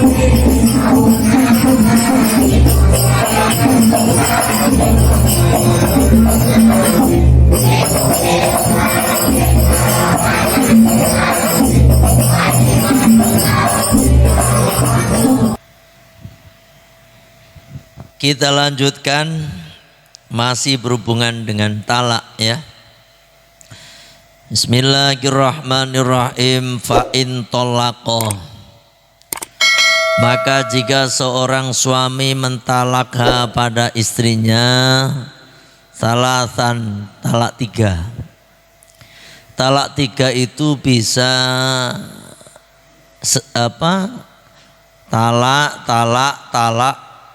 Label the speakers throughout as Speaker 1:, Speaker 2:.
Speaker 1: Kita lanjutkan, masih berhubungan dengan talak ya. Bismillahirrahmanirrahim. Fa in talaqah, maka jika seorang suami mentalakha pada istrinya salasan, talak tiga. Talak tiga itu bisa talak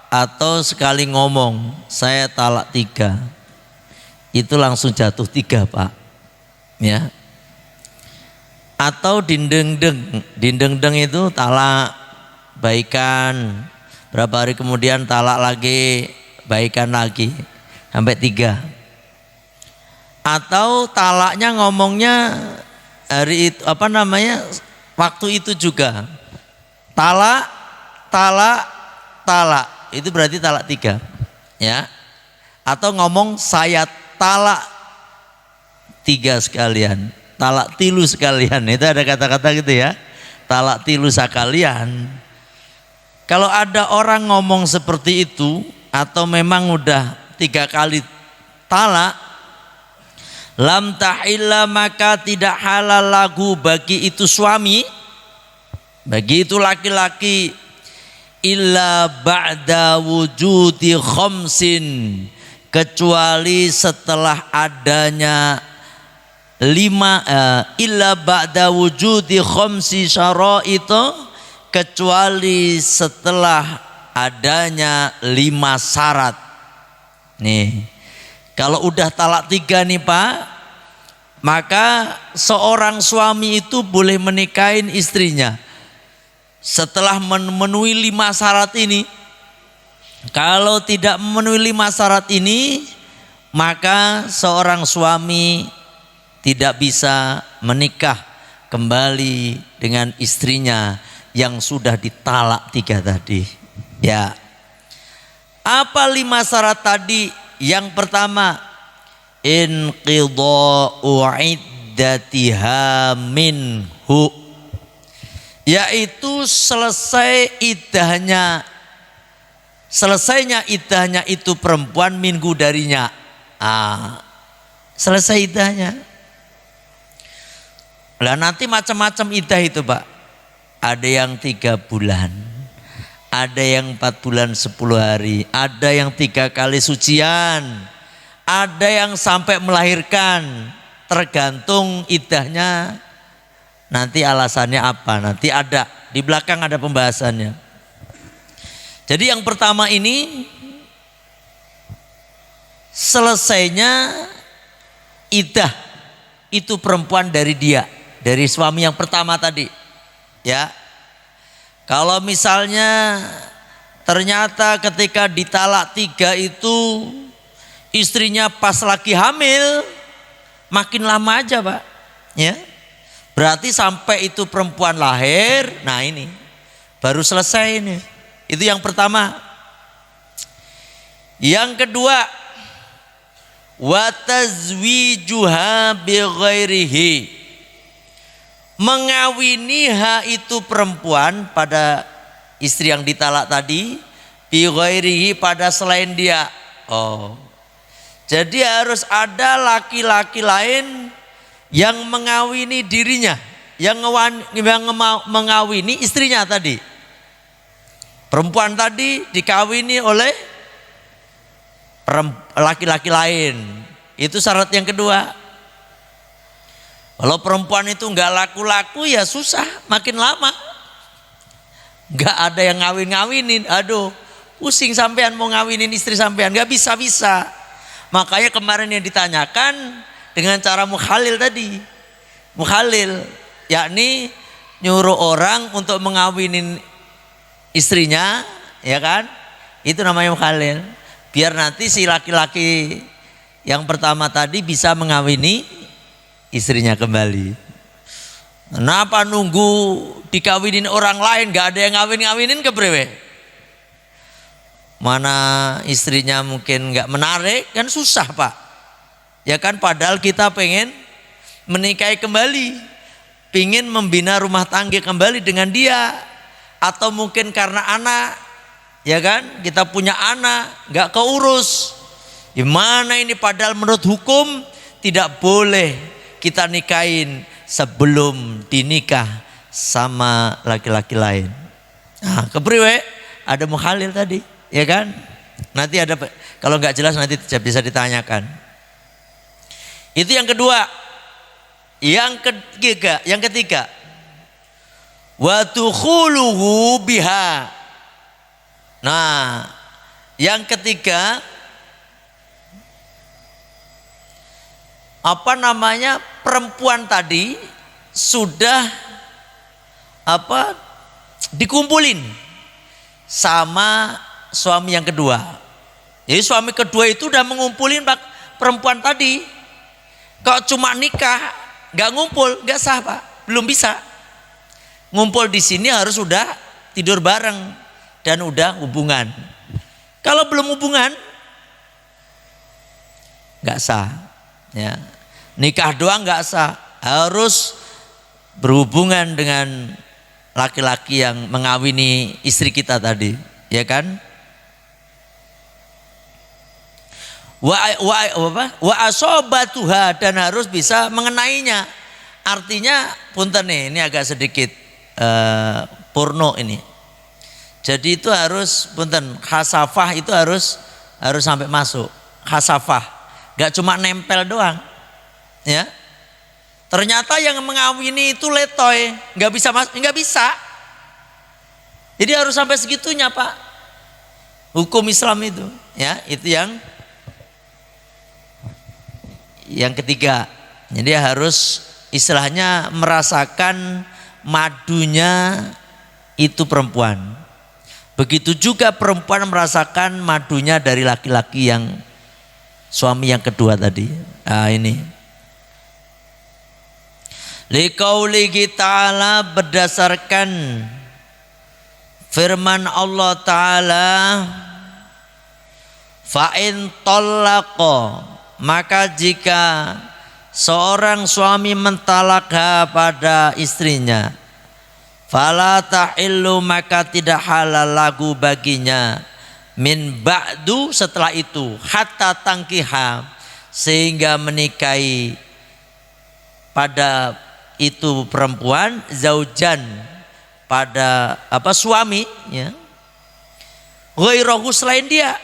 Speaker 1: atau sekali ngomong saya talak tiga, itu langsung jatuh tiga pak ya. Atau dindeng-deng itu talak, baikan, berapa hari kemudian talak lagi, baikan lagi, sampai tiga. Atau talaknya ngomongnya hari itu waktu itu juga, talak, itu berarti talak tiga ya. Atau ngomong saya talak tiga sekalian, talak tilu sekalian, itu ada kata-kata gitu ya, talak tilu sekalian. Kalau ada orang ngomong seperti itu atau memang udah tiga kali talak, lam tahilla, maka tidak halal lagu bagi itu suami, bagi itu laki-laki, illa ba'da wujudi khamsin, kecuali setelah adanya illa ba'da wujudi khamsi syara'ita, kecuali setelah adanya 5 syarat. Nih, kalau udah talak tiga nih pak, maka seorang suami itu boleh menikahin istrinya setelah memenuhi 5 syarat ini. Kalau tidak memenuhi 5 syarat ini, maka seorang suami tidak bisa menikah kembali dengan istrinya yang sudah ditalak tiga tadi ya. Apa 5 syarat tadi? Yang pertama, inqidha'u iddatiha minhu, yaitu selesainya idahnya itu perempuan minggu darinya. Selesai idahnya. Lah nanti macam-macam idah itu pak. Ada yang 3 bulan, ada yang 4 bulan 10 hari, ada yang 3 kali sucian, ada yang sampai melahirkan. Tergantung idahnya. Nanti alasannya apa? Nanti ada di belakang, ada pembahasannya. Jadi yang pertama ini, selesainya iddah itu perempuan dari dia, dari suami yang pertama tadi ya. Kalau misalnya ternyata ketika ditalak tiga itu istrinya pas lagi hamil, makin lama aja pak ya. Berarti sampai itu perempuan lahir, nah ini baru selesai ini. Itu yang pertama. Yang kedua, wa tazwijuha bi ghairihi, mengawiniha itu perempuan pada istri yang ditalak tadi, bi ghairihi pada selain dia. Jadi harus ada laki-laki lain yang mengawini dirinya, yang mengawini istrinya tadi. Perempuan tadi dikawini oleh laki-laki lain. Itu syarat yang kedua. Kalau perempuan itu nggak laku-laku ya susah, makin lama. Nggak ada yang ngawin-ngawinin, aduh pusing sampean mau ngawinin istri sampean, nggak bisa-bisa. Makanya kemarin yang ditanyakan dengan cara mukhalil tadi, mukhalil yakni nyuruh orang untuk mengawinin istrinya, ya kan? Itu namanya mukhalil. Biar nanti si laki-laki yang pertama tadi bisa mengawini istrinya kembali. Kenapa nunggu dikawinin orang lain, gak ada yang ngawinin kepriwe? Mana istrinya mungkin gak menarik, kan susah Pak. Ya kan, padahal kita pengen menikahi kembali, pengen membina rumah tangga kembali dengan dia. Atau mungkin karena anak, ya kan, kita punya anak gak keurus. Gimana ini, padahal menurut hukum tidak boleh kita nikahin sebelum dinikah sama laki-laki lain. Nah, kepriwe? Ada mukhalil tadi, ya kan? Nanti ada, kalau nggak jelas nanti bisa ditanyakan. Itu yang kedua. Yang ketiga, wa tukhuluhu biha. Nah, yang ketiga, perempuan tadi sudah dikumpulin sama suami yang kedua. Jadi suami kedua itu udah mengumpulin perempuan tadi. Kok cuma nikah nggak ngumpul, nggak sah Pak, belum bisa. Ngumpul di sini harus udah tidur bareng dan udah hubungan. Kalau belum hubungan nggak sah. Ya, nikah doang nggak sah, harus berhubungan dengan laki-laki yang mengawini istri kita tadi, ya kan? Wa asobatuha, dan harus bisa mengenainya. Artinya punten nih, ini agak sedikit porno ini. Jadi itu harus punten, khasafah itu harus sampai masuk khasafah. Gak cuma nempel doang, ya. Ternyata yang mengawini itu letoy, nggak bisa. Jadi harus sampai segitunya Pak. Hukum Islam itu, ya, itu yang ketiga. Jadi harus istilahnya merasakan madunya itu perempuan. Begitu juga perempuan merasakan madunya dari laki-laki yang suami yang kedua tadi. Nah ini. Liqaulihi ta'ala, berdasarkan firman Allah Ta'ala, fa'in tollaqa, maka jika seorang suami mentalakha pada istrinya, fala tahillu, maka tidak halal lagu baginya, min ba'du, setelah itu, hatta tangkiha, sehingga menikahi pada itu perempuan, zaujan, pada suami, ya, ghairahu, selain dia.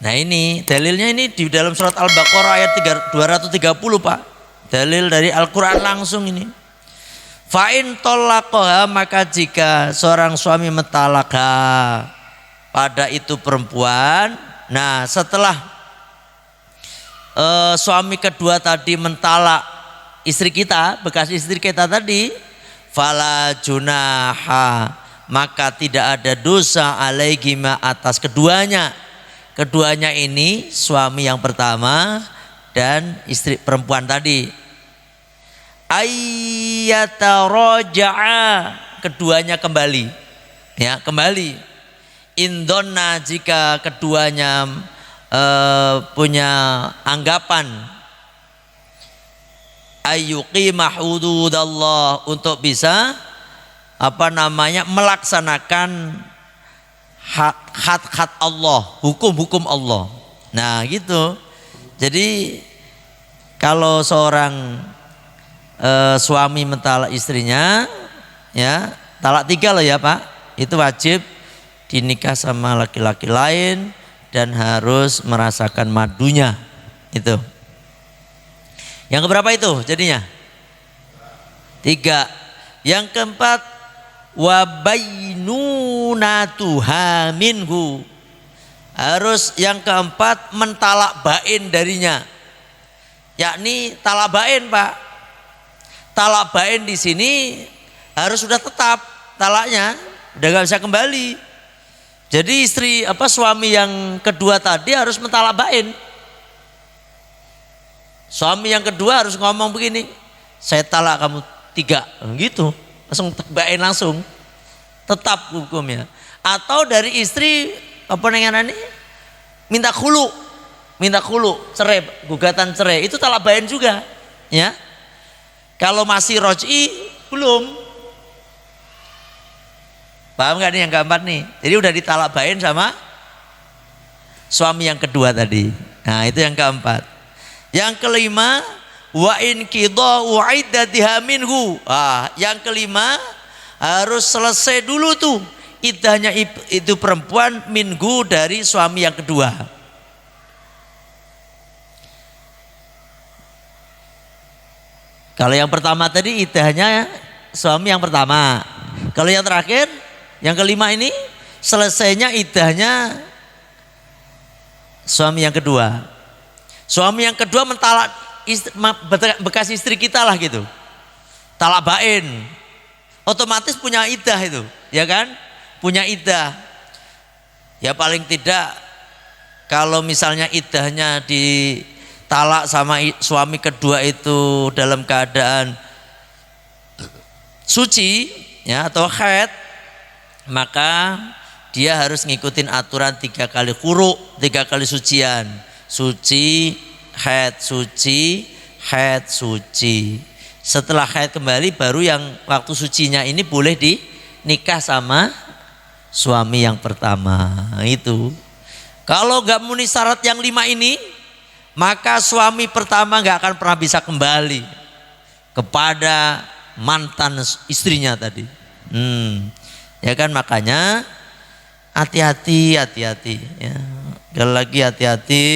Speaker 1: Nah ini dalilnya, ini di dalam surat Al-Baqarah ayat 230 Pak. Dalil dari Al-Quran langsung ini. Fa'in tolaqoha, maka jika seorang suami mentalakha pada itu perempuan. Nah setelah suami kedua tadi mentalak istri kita, bekas istri kita tadi, fala junaha, maka tidak ada dosa alaihima, atas keduanya. Keduanya ini suami yang pertama dan istri perempuan tadi. Ayyataraja'a, keduanya kembali. Ya, kembali. Indonna, jika keduanya punya anggapan ayyuqima hududallah, untuk bisa melaksanakan hak Allah, hukum-hukum Allah. Nah gitu. Jadi kalau seorang suami mentalak istrinya, ya, talak 3 loh ya Pak, itu wajib dinikah sama laki-laki lain dan harus merasakan madunya. Itu yang keberapa itu jadinya? 3. Yang keempat, wabainunatuha minhu, harus yang keempat mentalak bain darinya, yakni talak bain Pak. Talak bain di sini harus sudah tetap talaknya, udah gak bisa kembali. Jadi suami yang kedua tadi harus mentalak bain. Suami yang kedua harus ngomong begini, saya talak kamu 3 gitu, langsung tebain langsung, tetap hukumnya. Atau dari istri apa namanya minta khulu, cerai, gugatan cerai, itu talak bain juga, ya. Kalau masih roj'i belum, paham nggak nih yang keempat nih? Jadi udah ditalak bain sama suami yang kedua tadi. Nah itu yang keempat. Yang kelima, wa in qida'u iddatiha minhu. Yang kelima harus selesai dulu tuh iddahnya itu perempuan minhu dari suami yang kedua. Kalau yang pertama tadi iddahnya suami yang pertama. Kalau yang terakhir, yang kelima ini selesainya iddahnya suami yang kedua. Suami yang kedua mentalak bekas istri kita lah gitu. Talak bain. Otomatis punya iddah itu, ya kan? Punya iddah. Ya paling tidak kalau misalnya iddahnya ditalak sama suami kedua itu dalam keadaan suci ya atau haid, maka dia harus ngikutin aturan 3 kali quru, 3 kali sucian. Suci, haid, suci, haid, suci. Setelah haid kembali baru yang waktu sucinya ini boleh dinikah sama suami yang pertama. Itu. Kalau nggak memenuhi syarat yang 5 ini, maka suami pertama nggak akan pernah bisa kembali kepada mantan istrinya tadi. Ya kan, makanya hati-hati ya. Sekali lagi hati-hati.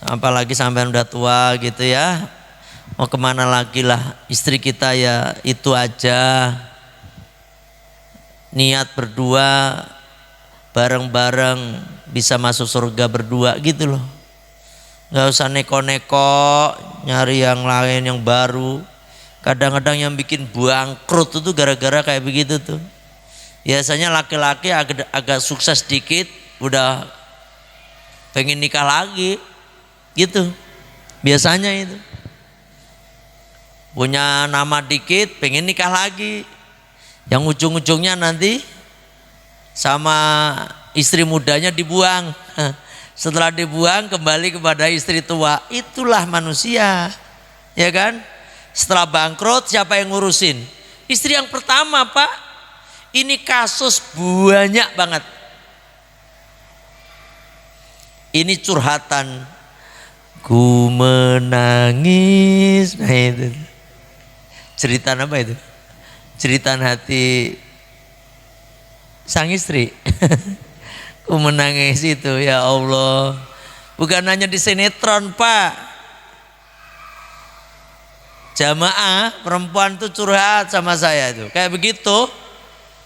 Speaker 1: Apalagi sampai udah tua gitu ya. Mau kemana lagi lah, istri kita ya itu aja. Niat berdua bareng-bareng bisa masuk surga berdua gitu loh. Gak usah neko-neko nyari yang lain yang baru. Kadang-kadang yang bikin bangkrut itu gara-gara kayak begitu tuh. Biasanya laki-laki agak sukses dikit udah pengen nikah lagi gitu. Biasanya itu punya nama dikit pengen nikah lagi, yang ujung-ujungnya nanti sama istri mudanya dibuang. Setelah dibuang kembali kepada istri tua. Itulah manusia, ya kan? Setelah bangkrut siapa yang ngurusin? Istri yang pertama, Pak. Ini kasus banyak banget. Ini curhatan. Ku menangis. Nah itu. Cerita apa itu? Cerita hati sang istri. Ku menangis itu, ya Allah. Bukan hanya di sinetron, Pak. Jamaah perempuan tuh curhat sama saya itu. Kayak begitu.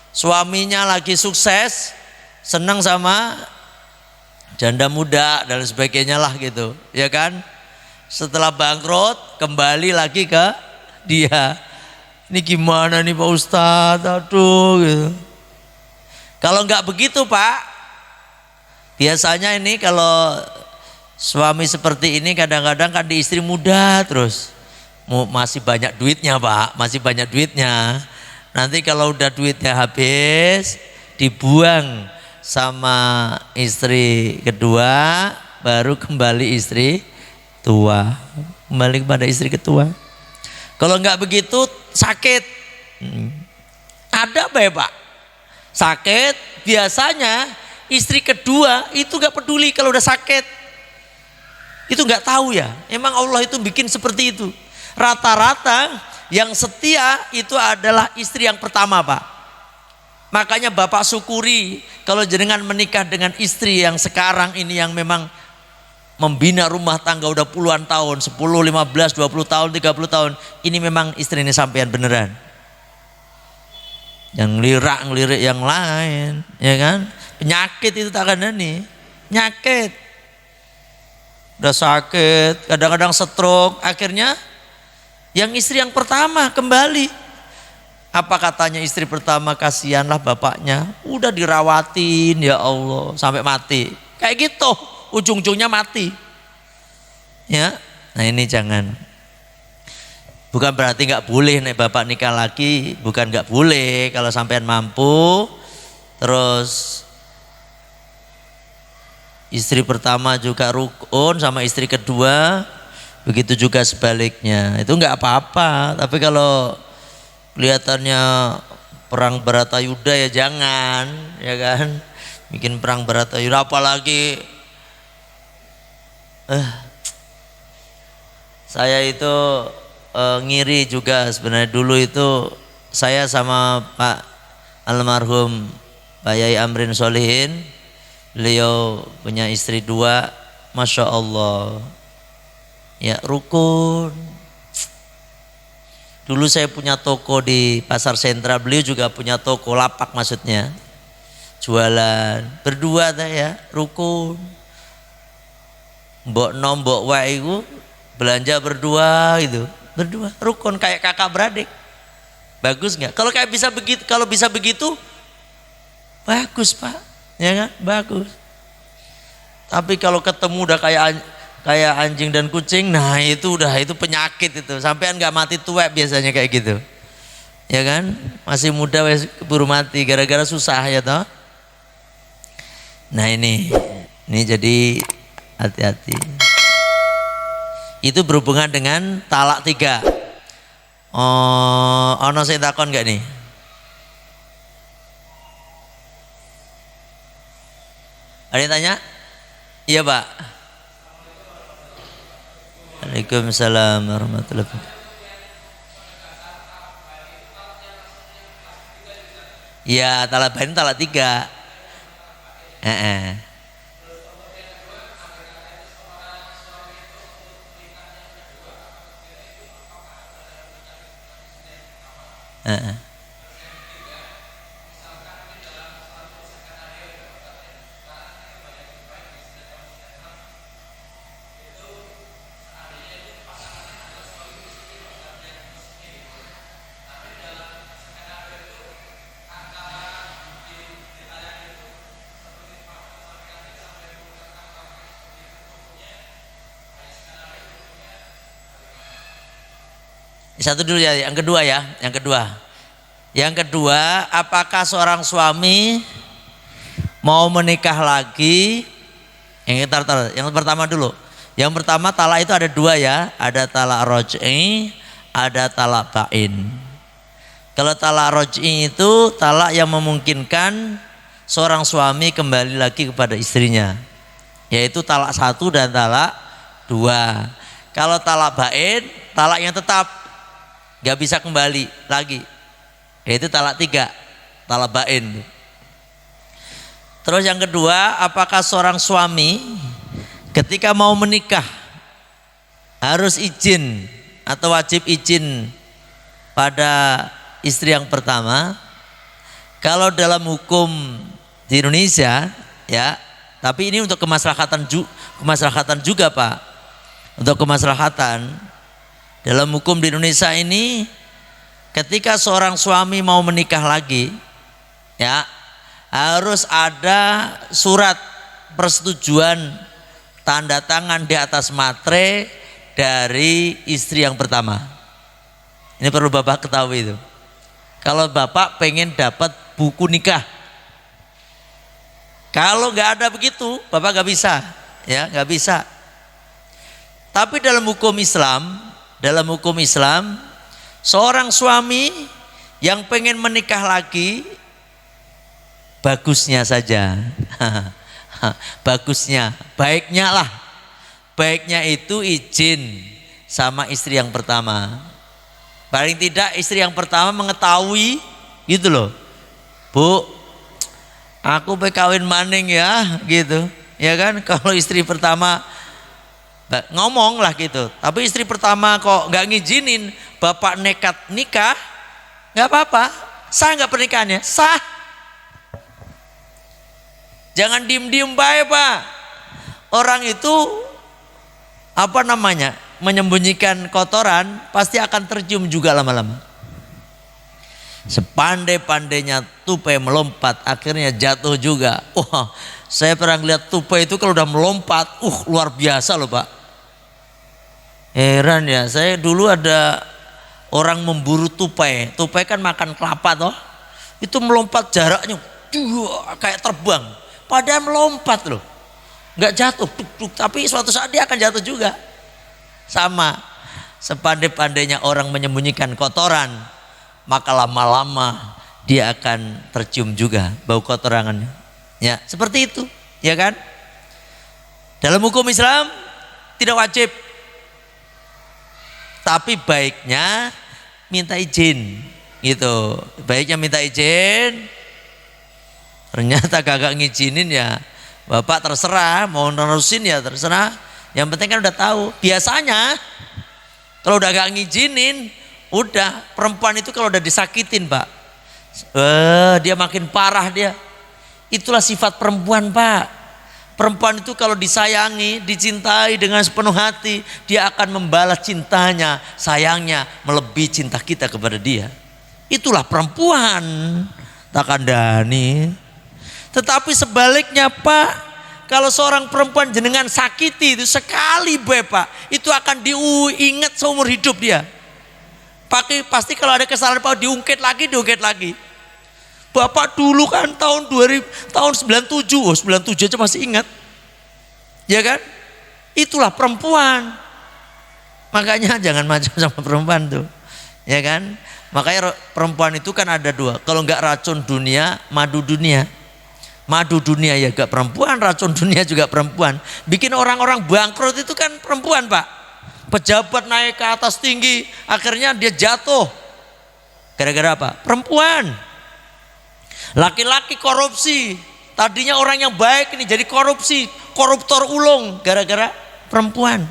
Speaker 1: Suaminya lagi sukses, senang sama janda muda dan sebagainya lah gitu, ya kan? Setelah bangkrut kembali lagi ke dia. Ini gimana nih Pak Ustadz? Aduh gitu. Kalau nggak begitu Pak, biasanya ini kalau suami seperti ini kadang-kadang kan di istri muda terus. Masih banyak duitnya Pak, masih banyak duitnya. Nanti kalau udah duitnya habis, dibuang sama istri kedua, baru kembali istri tua. Kembali kepada istri kedua. Kalau enggak begitu sakit. Ada apa ya Pak? Sakit, biasanya istri kedua itu enggak peduli kalau udah sakit. Itu enggak tahu ya. Emang Allah itu bikin seperti itu. Rata-rata yang setia itu adalah istri yang pertama Pak. Makanya Bapak syukuri kalau jenengan menikah dengan istri yang sekarang ini yang memang membina rumah tangga udah puluhan tahun, 10, 15, 20 tahun, 30 tahun. Ini memang istri ini sampean beneran. Yang ngelirik yang lain, ya kan? Penyakit itu tak ada nih. Penyakit. Udah sakit, kadang-kadang stroke, akhirnya yang istri yang pertama kembali. Apa katanya istri pertama? Kasihanlah bapaknya, udah dirawatin ya Allah sampai mati. Kayak gitu, ujung-ujungnya mati. Ya, nah ini jangan. Bukan berarti nggak boleh nek bapak nikah lagi, bukan nggak boleh kalau sampean mampu. Terus istri pertama juga rukun sama istri kedua, begitu juga sebaliknya. Itu nggak apa-apa. Tapi kalau kelihatannya perang Baratayuda ya jangan, ya kan? Bikin perang Baratayuda apalagi saya itu ngiri juga sebenarnya. Dulu itu saya sama Pak almarhum Pak Yai Amrin Solihin, beliau punya istri 2, Masya Allah ya rukun. Dulu saya punya toko di Pasar Sentra, beliau juga punya toko, lapak maksudnya, jualan berdua ya rukun. Mbok nom mbok wae iku belanja berdua gitu, berdua rukun kayak kakak beradik. Bagus nggak? Kalau kayak bisa begitu, kalau bisa begitu bagus Pak, ya kan? Bagus. Tapi kalau ketemu udah kayak anjing dan kucing, nah itu penyakit itu. Sampean nggak mati tua biasanya kayak gitu, ya kan? Masih muda wes keburu mati gara-gara susah ya toh. Nah ini jadi hati-hati. Itu berhubungan dengan talak 3. Oh, ono sing takon gak nih? Ada yang tanya? Iya Pak. Waalaikumsalam warahmatullahi wabarakatuh. Iya, talak bain talak 3. Satu dulu ya, yang kedua ya, yang kedua. Yang kedua, apakah seorang suami mau menikah lagi? Yang pertama dulu. Yang pertama talak itu ada 2 ya, ada talak roj'i, ada talak bain. Kalau talak roj'i itu talak yang memungkinkan seorang suami kembali lagi kepada istrinya, yaitu talak 1 dan talak 2. Kalau talak bain, talak yang tetap, gak bisa kembali lagi, yaitu talak 3, talak bain. Terus yang kedua, apakah seorang suami ketika mau menikah harus izin atau wajib izin pada istri yang pertama? Kalau dalam hukum di Indonesia ya, tapi ini untuk kemaslahatan juga Pak, untuk kemaslahatan. Dalam hukum di Indonesia ini, ketika seorang suami mau menikah lagi, ya harus ada surat persetujuan tanda tangan di atas matre dari istri yang pertama. Ini perlu Bapak ketahui itu. Kalau Bapak pengen dapat buku nikah, kalau nggak ada begitu, Bapak nggak bisa, ya nggak bisa. Tapi dalam hukum Islam, seorang suami yang pengen menikah lagi, bagusnya saja, baiknya itu izin sama istri yang pertama. Paling tidak istri yang pertama mengetahui gitu loh, Bu, aku kawin maning ya, gitu, ya kan? Kalau istri pertama ngomong lah gitu, tapi istri pertama kok nggak ngizinin, bapak nekat nikah, nggak apa-apa, sah nggak pernikahannya? Sah. Jangan diem-diem baik Pak. Orang itu menyembunyikan kotoran pasti akan tercium juga lama-lama. Sepandai-pandainya tupai melompat, akhirnya jatuh juga. Wah, saya pernah lihat tupai itu kalau udah melompat, luar biasa loh Pak. Heran ya, saya dulu ada orang memburu tupai. Tupai kan makan kelapa toh. Itu melompat jaraknya kayak terbang. Padahal melompat loh. Nggak jatuh, tapi suatu saat dia akan jatuh juga. Sama, sepandai-pandainya orang menyembunyikan kotoran, maka lama-lama dia akan tercium juga bau kotorannya. Ya, seperti itu, ya kan? Dalam hukum Islam tidak wajib, tapi baiknya minta izin, gitu. Baiknya minta izin. Ternyata kagak ngizinin ya, bapak terserah, mau nerusin ya terserah. Yang penting kan udah tahu. Biasanya kalau udah gak ngizinin, udah perempuan itu kalau udah disakitin pak, dia makin parah dia. Itulah sifat perempuan pak. Perempuan itu kalau disayangi, dicintai dengan sepenuh hati, dia akan membalas cintanya, sayangnya melebihi cinta kita kepada dia. Itulah perempuan, tak kandani. Tetapi sebaliknya pak, kalau seorang perempuan jenengan sakiti itu sekali pak, itu akan diingat seumur hidup dia. Pasti kalau ada kesalahan pak diungkit lagi. Bapak dulu kan tahun 97, 97 aja masih ingat, ya kan? Itulah perempuan. Makanya jangan macam sama perempuan tuh, ya kan? Makanya perempuan itu kan ada dua. Kalau nggak racun dunia, madu dunia. Madu dunia ya gak perempuan, racun dunia juga perempuan. Bikin orang-orang bangkrut itu kan perempuan pak. Pejabat naik ke atas tinggi, akhirnya dia jatuh. Gara-gara apa? Perempuan. Laki-laki korupsi, tadinya orang yang baik ini jadi korupsi, koruptor ulung, gara-gara perempuan.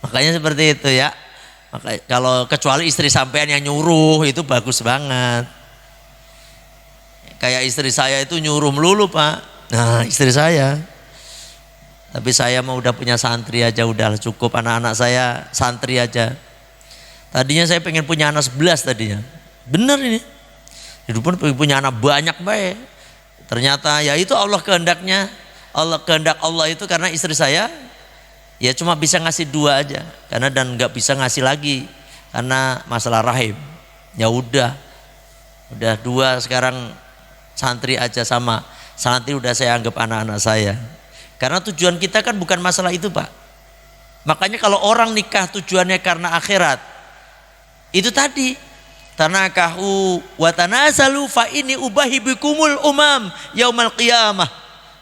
Speaker 1: Makanya seperti itu ya. Makanya, kalau kecuali istri sampean yang nyuruh itu bagus banget. Kayak istri saya itu nyuruh melulu pak. Nah istri saya. Tapi saya mau udah punya santri aja, udah cukup anak-anak saya santri aja. Tadinya saya pengen punya anak 11 tadinya. Bener ini. Hidup pun pengen punya anak banyak baik. Ternyata ya itu Allah kehendaknya. Kehendak Allah itu karena istri saya ya cuma bisa ngasih 2 aja. Karena dan nggak bisa ngasih lagi karena masalah rahim. Ya udah 2 sekarang. Santri aja sama santri udah saya anggap anak-anak saya. Karena tujuan kita kan bukan masalah itu pak. Makanya kalau orang nikah tujuannya karena akhirat, itu tadi tanakahu wa tanazalu fa ini ubahi bikumul umam yaumal qiyamah.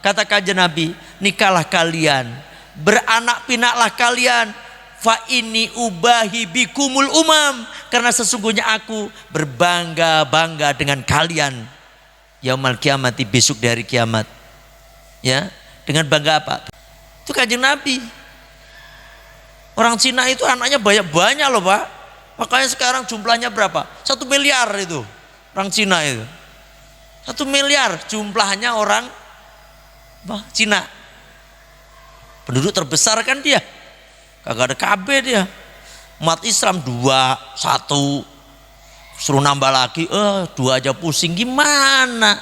Speaker 1: Kata kanjeng Nabi, nikahlah kalian, beranak pinaklah kalian, fa ini ubahi bikumul umam, karena sesungguhnya aku berbangga-bangga dengan kalian. Yaumal kiamati, besok dari kiamat. Ya, dengan bangga apa? Itu kanjeng Nabi. Orang Cina itu anaknya banyak-banyak loh pak. Makanya sekarang jumlahnya berapa? 1 miliar itu orang Cina itu. 1 miliar jumlahnya orang Cina. Penduduk terbesar kan dia. Kagak ada KB dia. Umat Islam 2, 1. Suruh nambah lagi, 2 aja pusing gimana?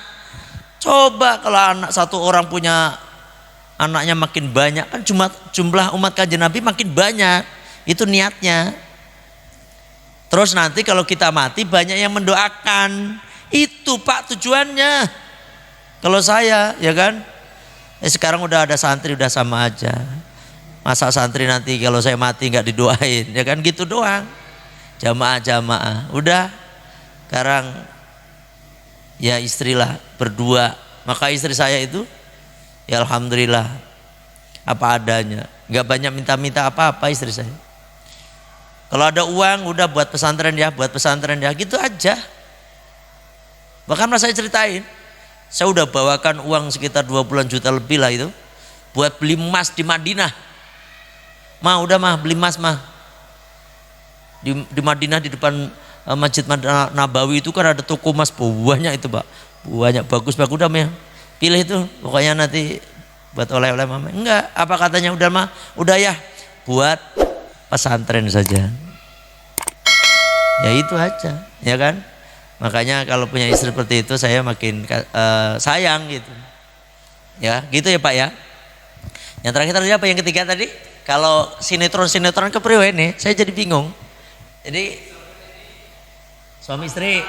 Speaker 1: Coba kalau anak 1 orang punya anaknya makin banyak, kan jumlah umat kanjeng Nabi makin banyak. Itu niatnya. Terus nanti kalau kita mati banyak yang mendoakan. Itu pak tujuannya. Kalau saya ya kan, sekarang udah ada santri udah sama aja. Masa santri nanti kalau saya mati nggak didoain, ya kan gitu doang. Jamaah-jamaah, udah. Sekarang ya istrilah berdua. Maka istri saya itu ya alhamdulillah apa adanya, nggak banyak minta-minta apa-apa istri saya. Kalau ada uang udah buat pesantren ya gitu aja. Bahkan pernah saya ceritain, saya udah bawakan uang sekitar 20 juta lebih lah itu buat beli emas di Madinah. Udah beli emas di Madinah, di depan Masjid Nabawi itu kan ada toko emas banyak itu pak, banyak bagus udah mah pilih itu pokoknya nanti buat oleh-oleh mama. Enggak, apa katanya udah ya buat pesantren saja. Ya itu aja, ya kan. Makanya kalau punya istri seperti itu saya makin sayang gitu. Ya gitu ya pak ya. Yang terakhir tadi apa, yang ketiga tadi? Kalau sinetron kepriwe nih, saya jadi bingung. Jadi suami istri.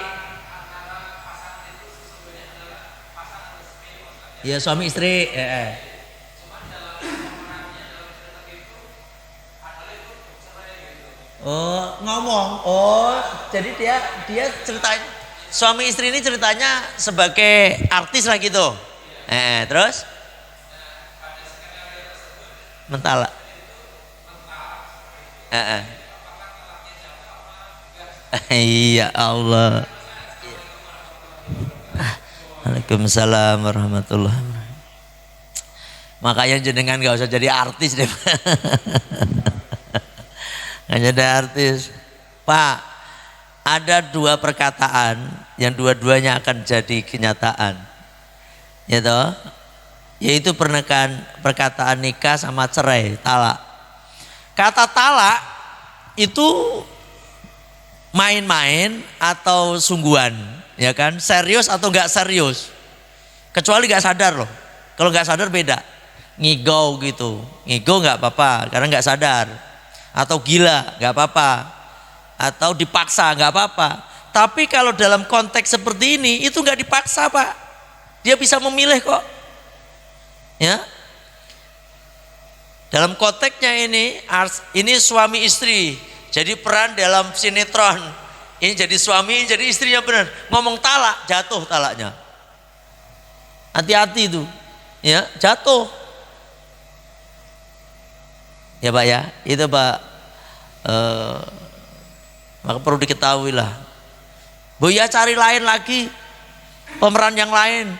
Speaker 1: Ya suami istri. Oh ngomong. Oh jadi dia ceritain. Suami istri ini ceritanya sebagai artis lah gitu. Terus mentala. Iya Allah. Waalaikumsalam warahmatullahi wabarakatuh. Makanya jenengan gak usah jadi artis deh. Gak jadi artis. Pak, ada dua perkataan yang dua-duanya akan jadi kenyataan. Ya toh? Yaitu perkataan nikah sama cerai, talak. Kata talak itu main-main atau sungguhan, ya kan? Serius atau enggak serius. Kecuali enggak sadar loh. Kalau enggak sadar beda. Ngigau gitu. Ngigau enggak apa-apa karena enggak sadar. Atau gila enggak apa-apa. Atau dipaksa enggak apa-apa. Tapi kalau dalam konteks seperti ini itu enggak dipaksa, Pak. Dia bisa memilih kok. Ya. Dalam konteksnya ini suami istri. Jadi peran dalam sinetron. Ini jadi suami, ini jadi istrinya benar. Ngomong talak, jatuh talaknya. Hati-hati itu. Ya, jatuh. Ya Pak ya, itu Pak. Maka perlu diketahui lah. Buya cari lain lagi. Pemeran yang lain.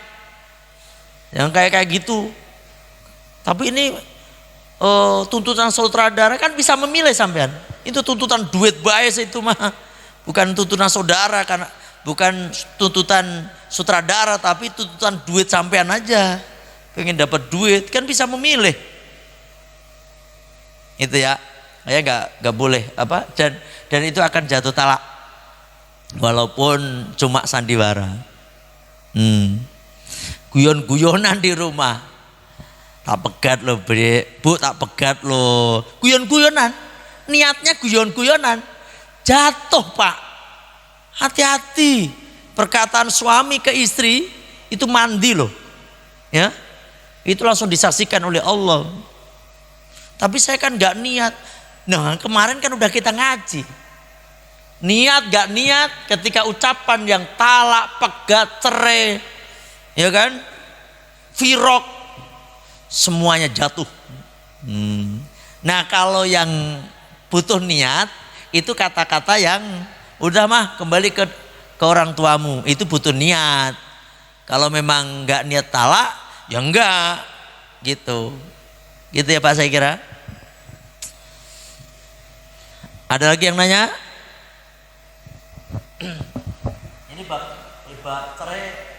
Speaker 1: Yang kayak gitu. Tapi ini tuntutan sutradara kan bisa memilih sampean. Itu tuntutan duit bias itu mah. Bukan tuntutan saudara karena bukan tuntutan sutradara tapi tuntutan duit sampean aja. Pengen dapat duit kan bisa memilih. Itu ya. Ya enggak boleh apa dan itu akan jatuh talak. Walaupun cuma sandiwara. Guyon-guyonan di rumah. Tak pegat loh Bu, tak pegat loh. Guyon-guyonan. Niatnya guyon-guyonan. Jatuh Pak. Hati-hati. Perkataan suami ke istri itu mandi loh. Ya. Itu langsung disaksikan oleh Allah. Tapi saya kan gak niat. Nah kemarin kan udah kita ngaji. Niat gak niat ketika ucapan yang talak, pegat, cerai. Ya kan. Firok. Semuanya jatuh. Nah kalau yang butuh niat itu kata-kata yang udah mah kembali ke orang tuamu itu butuh niat. Kalau memang nggak niat talak ya enggak gitu ya Pak saya kira. Ada lagi yang nanya? Ini bab cerai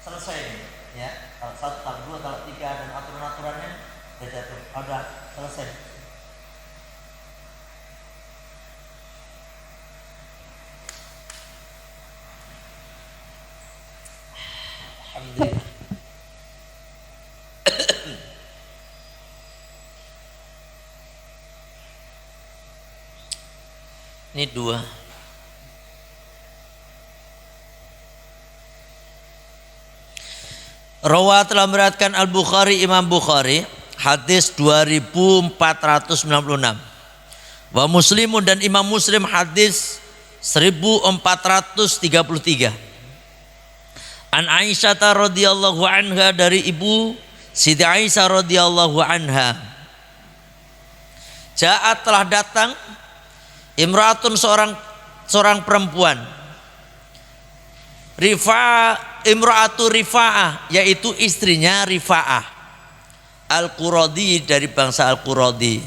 Speaker 1: selesai ya. Talak 1, talak 2, talak 3 dan aturan-aturannya sudah jatuh. Udah selesai. Alhamdulillah. Ini 2. Rawa telah meriwayatkan Al-Bukhari Imam Bukhari hadis 2496. Wa Muslimun dan Imam Muslim hadis 1433. An Aisyah radhiyallahu anha dari ibu Siti Aisyah radhiyallahu anha. Ja'at telah datang imra'atun seorang perempuan. Imra'atu Rifa'ah yaitu istrinya Rifa'ah Al-Quradi dari bangsa Al-Quradi.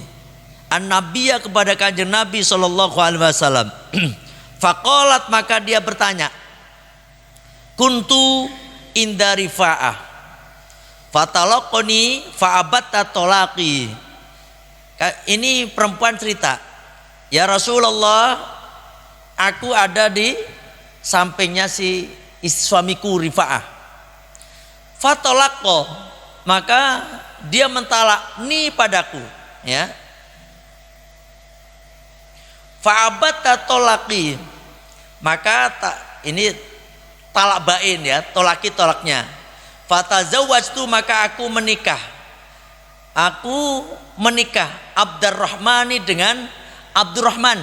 Speaker 1: An-Nabiyya kepada kanjeng Nabi sallallahu alaihi wasallam. Faqalat maka dia bertanya. Kuntu inda Rifa'ah. Fatalaqani fa'abatta talaqi. Ini perempuan cerita. Ya Rasulullah, aku ada di sampingnya si suamiku Rifa'ah. Fatolakko, maka dia mentalak ni padaku, ya. Fa'abat tolaki, maka ini talak bain ya, tolaki tolaknya. Fatazawwajtu, maka aku menikah. Aku menikah Abdurrahmani dengan Abdurrahman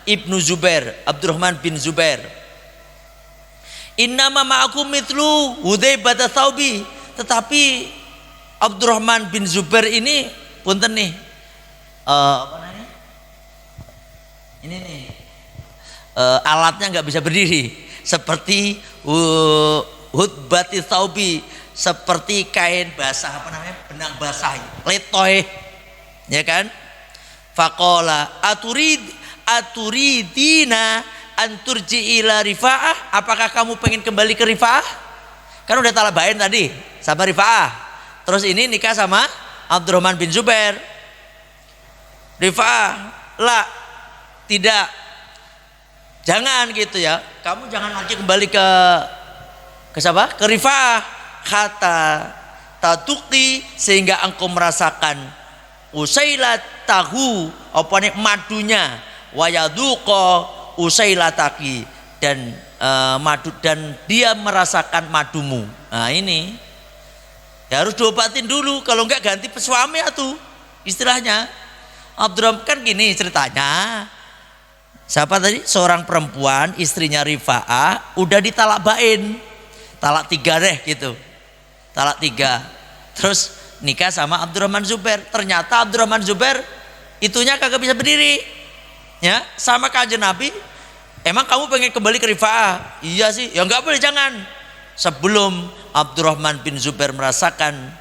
Speaker 1: ibnu Zubair, Abdurrahman bin Zubair. Innama ma'akum mithlu Hudzaifah Tsaubi, tetapi Abdurrahman bin Zubair ini punten nih, apa namanya? Ini nih, alatnya nggak bisa berdiri, seperti Hudbati Tsaubi, seperti kain basah, apa namanya, benang basah, letoy, ya kan? Faqala aturidina anturji ila Rifa'ah, apakah kamu pengen kembali ke Rifa'ah? Kan udah talak bain tadi sama Rifa'ah, terus ini nikah sama Abdurrahman bin Zubair. Rifa'ah, la, tidak, jangan gitu ya, kamu jangan lagi kembali ke siapa? Ke Rifa'ah, kata tatukti, sehingga engkau merasakan usailat tahu, apa nih, madunya, wayaduko usailataki, dan madu, dan dia merasakan madumu. Nah ini ya harus diobatin dulu, kalau enggak ganti suami atuh istilahnya. Abdurrahman kan gini ceritanya, siapa tadi, seorang perempuan istrinya Rifa'ah udah ditalak bain, talak 3 deh gitu, talak 3, terus nikah sama Abdurrahman Zubair. Ternyata Abdurrahman Zubair itunya kagak bisa berdiri ya, sama Kanjeng Nabi. Emang kamu pengen kembali ke Rifa'ah? Iya sih, ya enggak boleh, jangan, sebelum Abdurrahman bin Zubair merasakan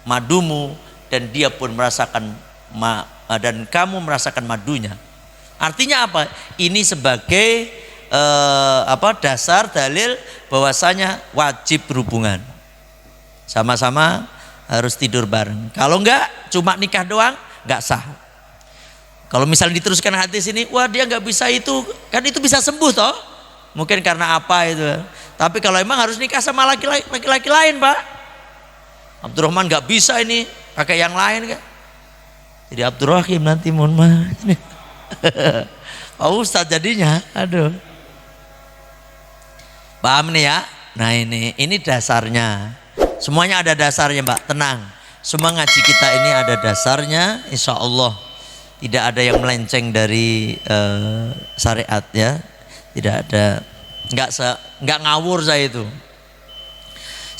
Speaker 1: madumu dan dia pun merasakan dan kamu merasakan madunya. Artinya apa? Ini sebagai dasar dalil bahwasanya wajib berhubungan, sama-sama harus tidur bareng. Kalau enggak cuma nikah doang enggak sah. Kalau misalnya diteruskan hadis ini, wah dia enggak bisa, itu kan itu bisa sembuh toh, mungkin karena apa itu. Tapi kalau emang harus nikah sama laki-laki lain, Pak, Abdurrahman enggak bisa ini pakai yang lain kan, jadi Abdurrahim nanti, mohon maaf. Oh Ustaz jadinya, aduh. Paham nih ya? Nah ini dasarnya. Semuanya ada dasarnya, Mbak, tenang. Semua ngaji kita ini ada dasarnya, insya Allah. Tidak ada yang melenceng dari syariat ya. Tidak ada, nggak ngawur saya itu.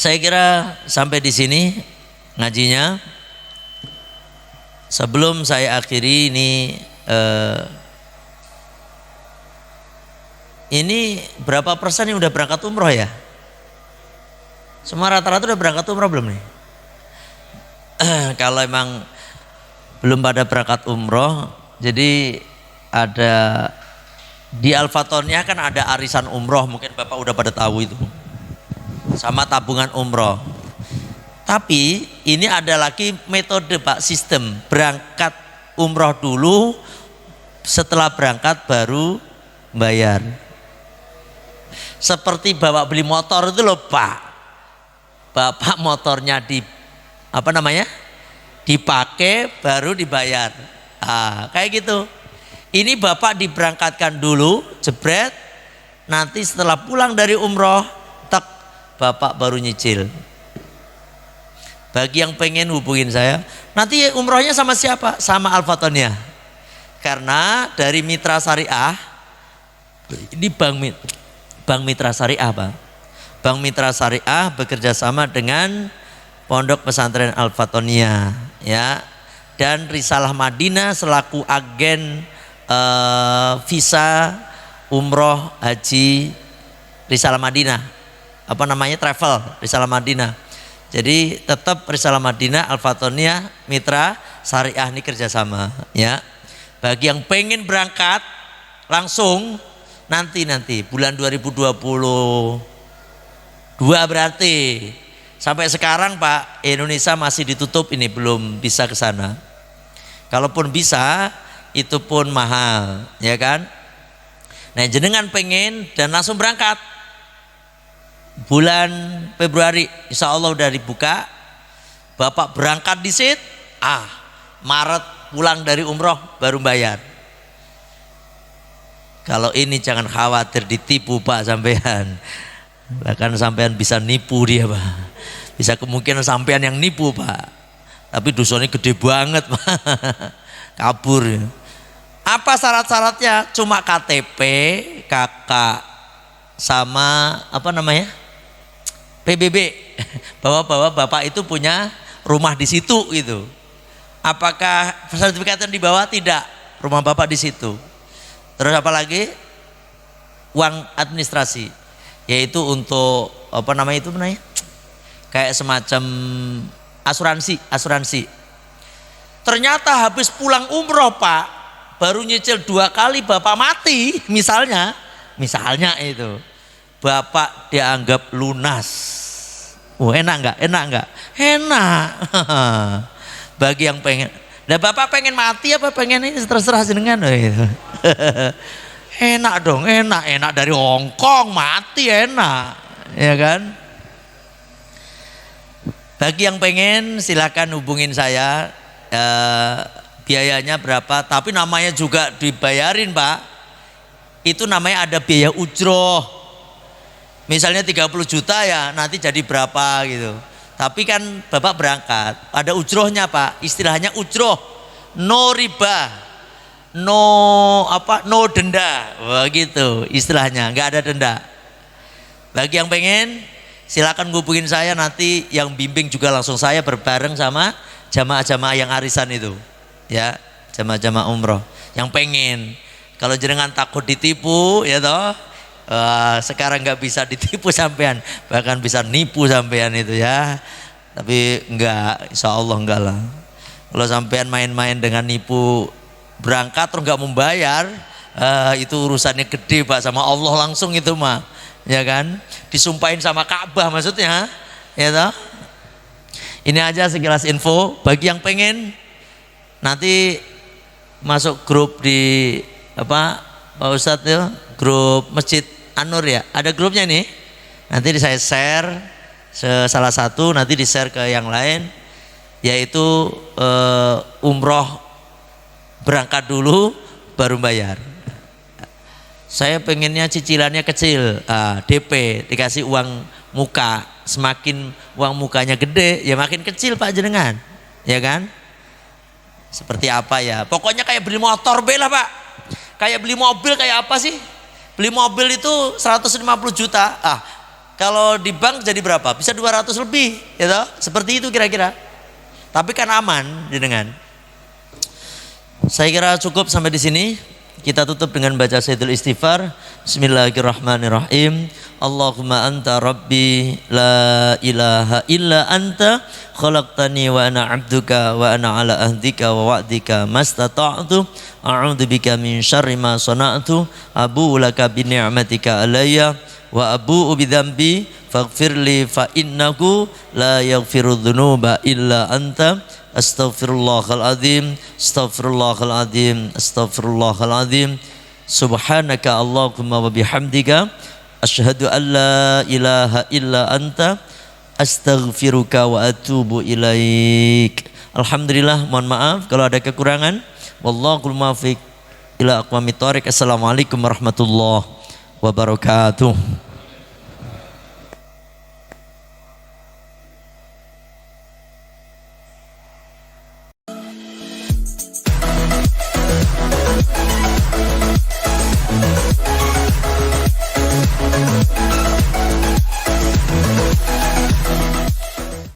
Speaker 1: Saya kira sampai di sini ngajinya. Sebelum saya akhiri ini berapa persen yang udah berangkat umroh ya? Semua rata-rata udah berangkat umroh belum nih? Kalau emang belum pada berangkat umroh, jadi ada di Al-Fatonia kan ada arisan umroh, mungkin Bapak udah pada tahu itu, sama tabungan umroh. Tapi ini ada lagi metode, Pak, sistem berangkat umroh dulu, setelah berangkat baru bayar. Seperti bapak beli motor itu loh, Pak. Bapak motornya dipakai baru dibayar. Kayak gitu. Ini bapak diberangkatkan dulu, jebret, nanti setelah pulang dari umroh, bapak baru nyicil. Bagi yang pengen hubungin saya, nanti umrohnya sama siapa? Sama Al-Fatonia. Karena dari Mitra Syariah, ini Bank Mitra Syariah, Pak. Bank Mitra Syariah bekerja sama dengan Pondok Pesantren Al-Fatonia ya, dan Risalah Madinah selaku agen visa umroh haji Risalah Madinah, travel Risalah Madinah. Jadi tetap Risalah Madinah, Al-Fatonia, Mitra Syariah ini kerjasama ya. Bagi yang pengen berangkat langsung nanti bulan 2022 berarti. Sampai sekarang Pak, Indonesia masih ditutup, ini belum bisa ke sana. Kalaupun bisa itu pun mahal, ya kan? Nah, jenengan pengen dan langsung berangkat. Bulan Februari insya Allah udah dibuka. Bapak berangkat di Maret pulang dari umroh baru bayar. Kalau ini jangan khawatir ditipu Pak sampean. Bahkan sampean bisa nipu dia Pak. Bisa kemungkinan sampean yang nipu Pak. Tapi dosanya gede banget Pak. Kabur. Apa syarat-syaratnya? Cuma KTP, kakak, sama apa namanya? PBB. Bahwa bapak itu punya rumah di situ gitu. Apakah sertifikat yang dibawa? Tidak. Rumah bapak di situ. Terus apa lagi? Uang administrasi. Yaitu untuk apa namanya itu namanya? Kayak semacam asuransi. Ternyata habis pulang umroh Pak, baru nyicil 2 kali bapak mati, misalnya itu, bapak dianggap lunas. Enak nggak? Enak. Bagi yang pengen. Nah bapak pengen mati apa pengen ini terserah jenengan. Enak dong, enak dari Hongkong mati enak, ya kan? Bagi yang pengen silakan hubungin saya. Biayanya berapa? Tapi namanya juga dibayarin Pak. Itu namanya ada biaya ujroh. Misalnya 30 juta ya nanti jadi berapa gitu. Tapi kan bapak berangkat, ada ujrohnya Pak. Istilahnya ujroh, no riba, no denda. Wah gitu istilahnya, nggak ada denda. Bagi yang pengen silakan hubungin saya, nanti yang bimbing juga langsung saya berbareng sama jamaah-jamaah yang arisan itu. Ya, jamaah-jamaah umroh yang pengen. Kalau jenengan takut ditipu ya toh, sekarang nggak bisa ditipu sampean, bahkan bisa nipu sampean itu ya. Tapi enggak, insya Allah enggak lah. Kalau sampean main-main dengan nipu, berangkat terus nggak membayar, itu urusannya gede Pak, sama Allah langsung itu mah, ya kan? Disumpahin sama Ka'bah maksudnya, ya toh. Ini aja sekilas info. Bagi yang pengen nanti masuk grup di apa Pak Ustadz ya, grup Masjid An-Nur ya, ada grupnya nih. Nanti saya share salah satu, nanti di share ke yang lain, yaitu umroh berangkat dulu baru bayar. Saya pengennya cicilannya kecil, DP dikasih uang muka. Semakin uang mukanya gede ya makin kecil Pak jenengan, ya kan? Seperti apa ya? Pokoknya kayak beli motor lah Pak. Kayak beli mobil kayak apa sih? Beli mobil itu 150 juta. Kalau di bank jadi berapa? Bisa 200 lebih, ya toh? Seperti itu kira-kira. Tapi kan aman jenengan. Saya kira cukup sampai di sini. Kita tutup dengan baca Sayyidul Istighfar. Bismillahirrahmanirrahim. Allahumma anta rabbi la ilaha illa anta khalaqtani wa ana abduka wa ana ala ahdika wa wa'dika mastata'tu a'udzu bika min syarri ma sana'tu abu'u laka bi ni'matika alayya wa abu'u bi dzambi faghfirli fa innahu la yaghfiru dzunuba illa anta astaghfirullahaladzim subhanaka Allahumma wa bihamdika asyhadu an la ilaha illa anta astaghfiruka wa atubu ilaik. Alhamdulillah, mohon maaf kalau ada kekurangan. Wallahul muwaffiq ila aqwamit thoriq. Assalamualaikum warahmatullahi wabarakatuh.